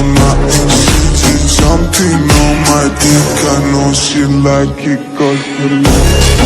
nothing. She's jumping on my dick, I know she like it 'cause you love.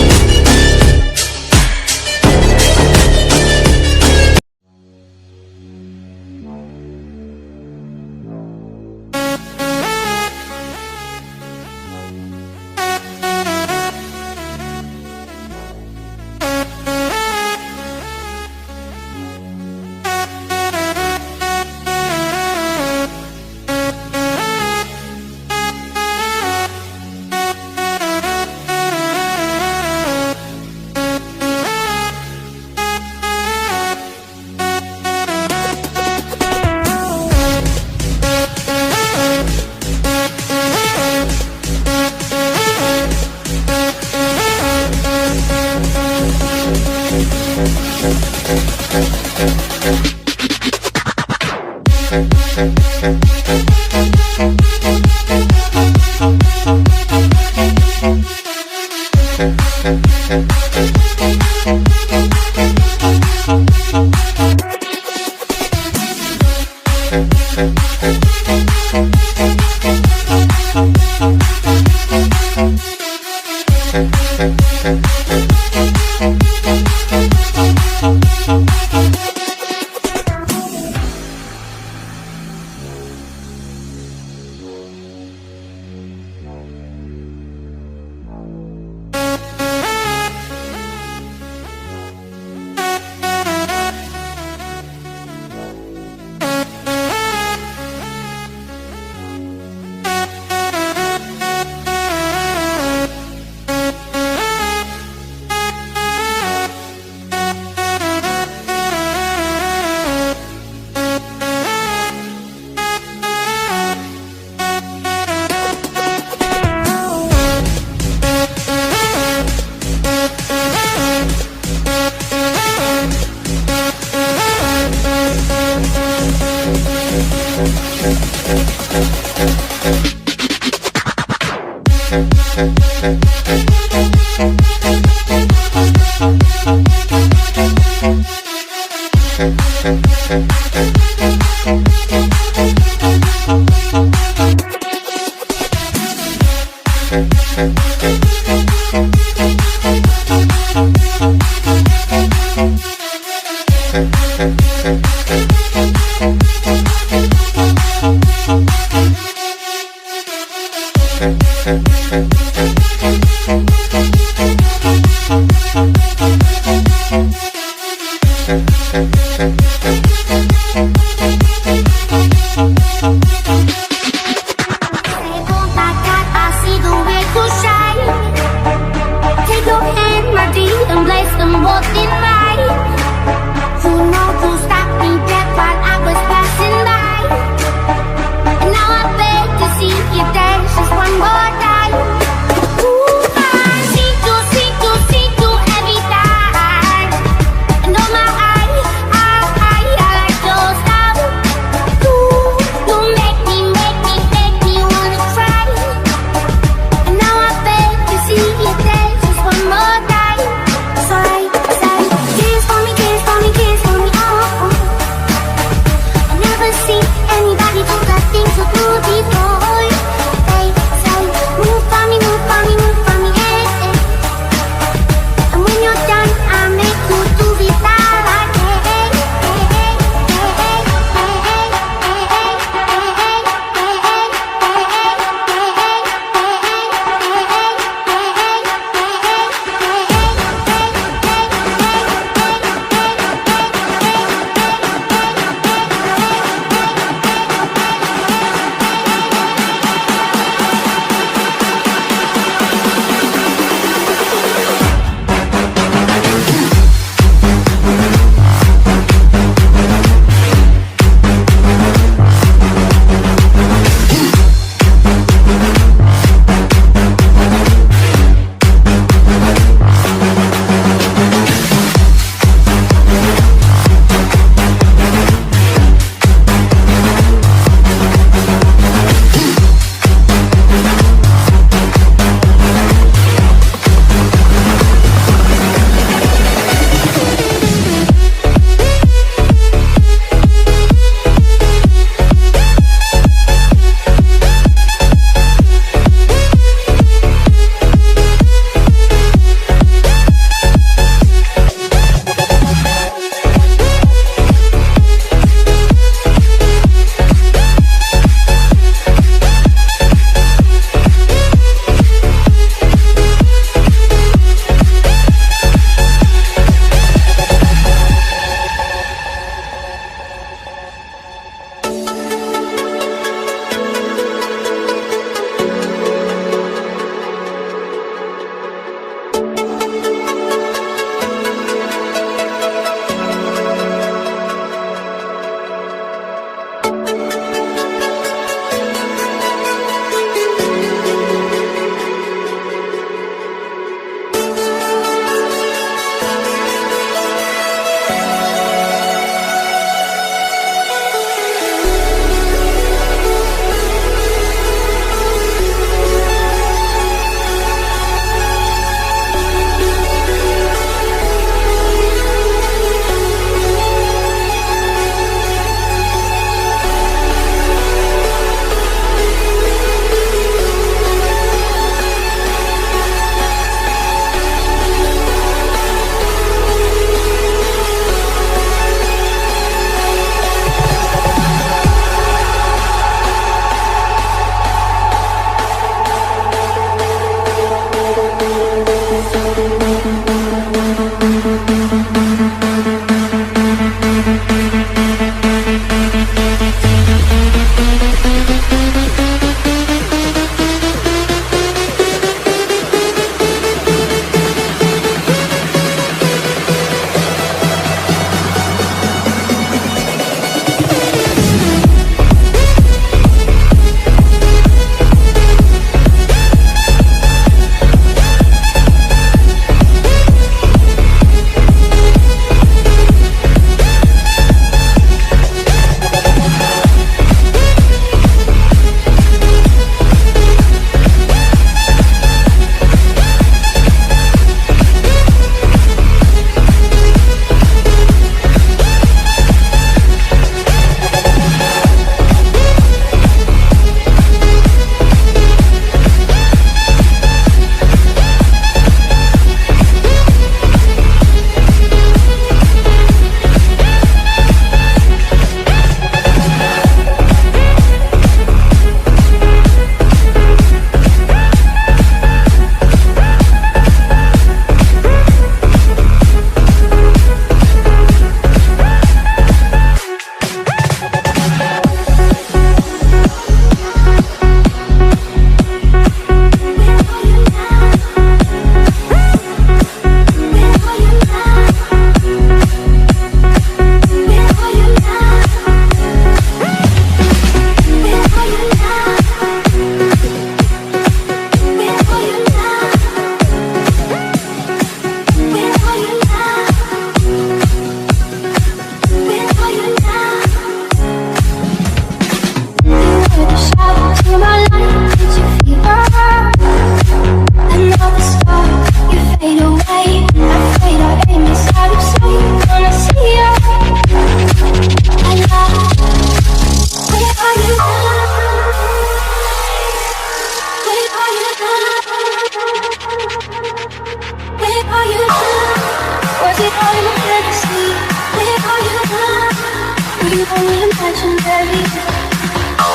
you only imagine, baby.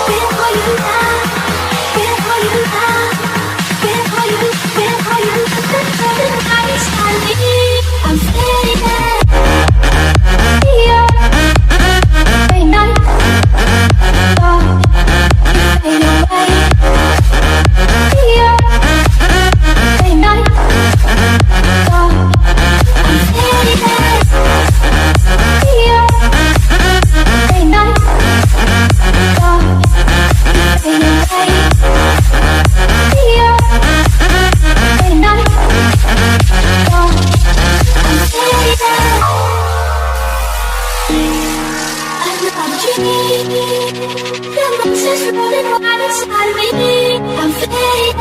Where are you now? Where are you now? Where are you? Where are you? The night is shining. I'm fading. Yeah. Hey, night. Oh, fade away. Yeah. Hey, night. Oh, I'm fading. Yeah. Hey, night. Oh, fade away. Yeah. Hey, night. Oh, I'm fading. I'm dreaming. Your roses rolling right inside me. I'm fading.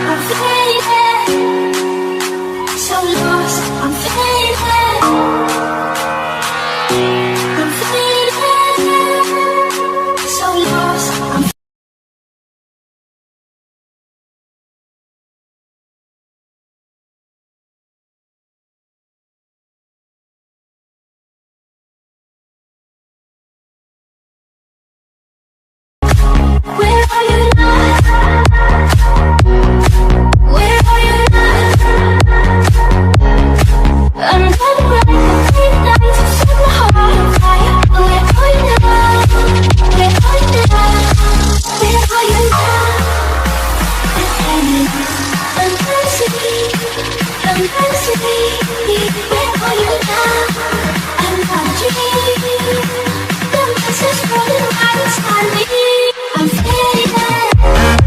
I'm fading. So lost. I'm fading. I'm fading. So lost. I'm Where are you now? Where are you now? I'm running like a midnight to set my heart on fire. Where are you now? Where are you now? Where are you now? I'm dancing. Where are you now? I'm not dreaming. The message rolling right inside me. I'm fading. I'm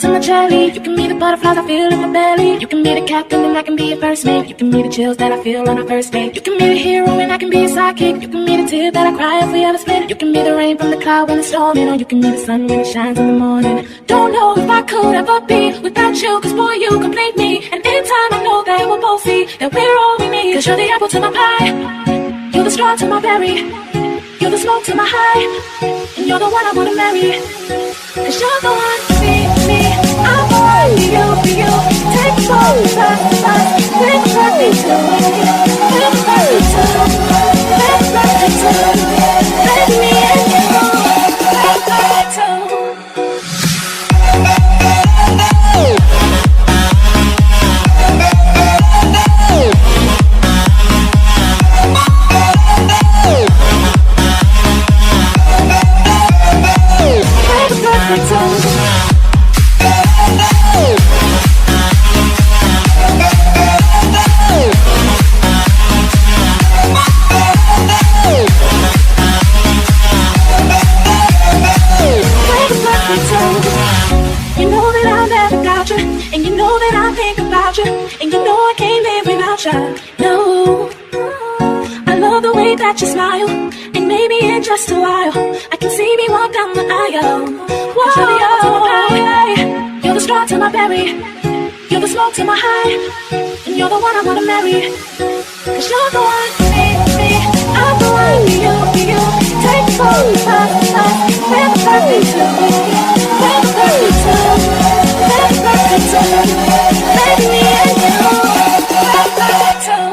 to my jelly. You can be the butterflies I feel in my belly. You can be the captain and I can be your first mate. You can be the chills that I feel on our first date. You can be the hero and I can be your sidekick. You can be the tear that I cry if we ever split. You can be the rain from the cloud when it's storming, or you can be the sun when it shines in the morning. Don't know if I could ever be without you, cause boy you complete me. And anytime I know that we'll both see that we're all we need. Cause you're the apple to my pie, you're the straw to my berry, you're the smoke to my high, and you're the one I wanna marry. Cause you're the one for me, I'm the one for you, for you. Take the phone, fast, we're the perfect two, we're the perfect two, we're the perfect two. Let me and you, we're the perfect two. You know that I never got you, and you know that I think about you, and you know I can't live without you. No, I love the way that you smile, and maybe in just a while I can see me walk down the aisle. Whoa, you're the apple to my pie, you're the straw to my berry, you're the smoke to my high, and you're the one I wanna marry. Cause you're the one for me, I'm the one for you, for you. Take the phone, we're the perfect two, we're the perfect two, we're the perfect two. Let me and you, we're the perfect two.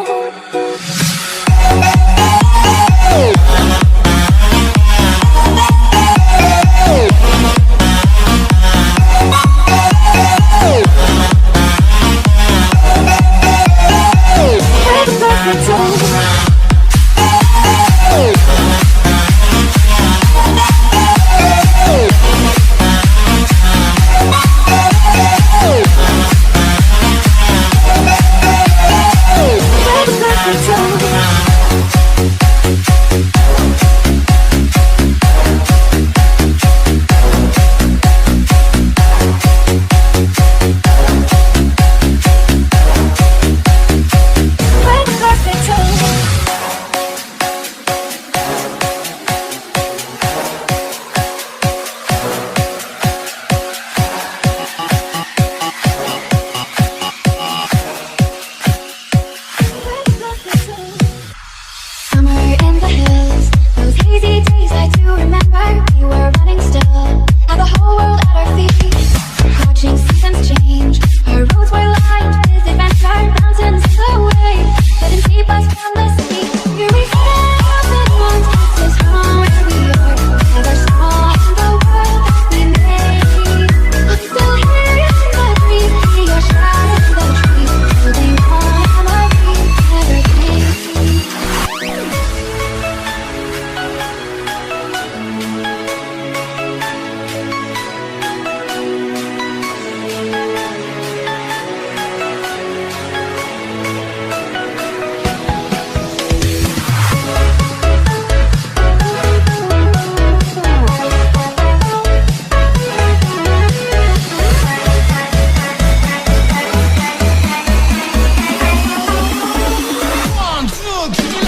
One, two, three.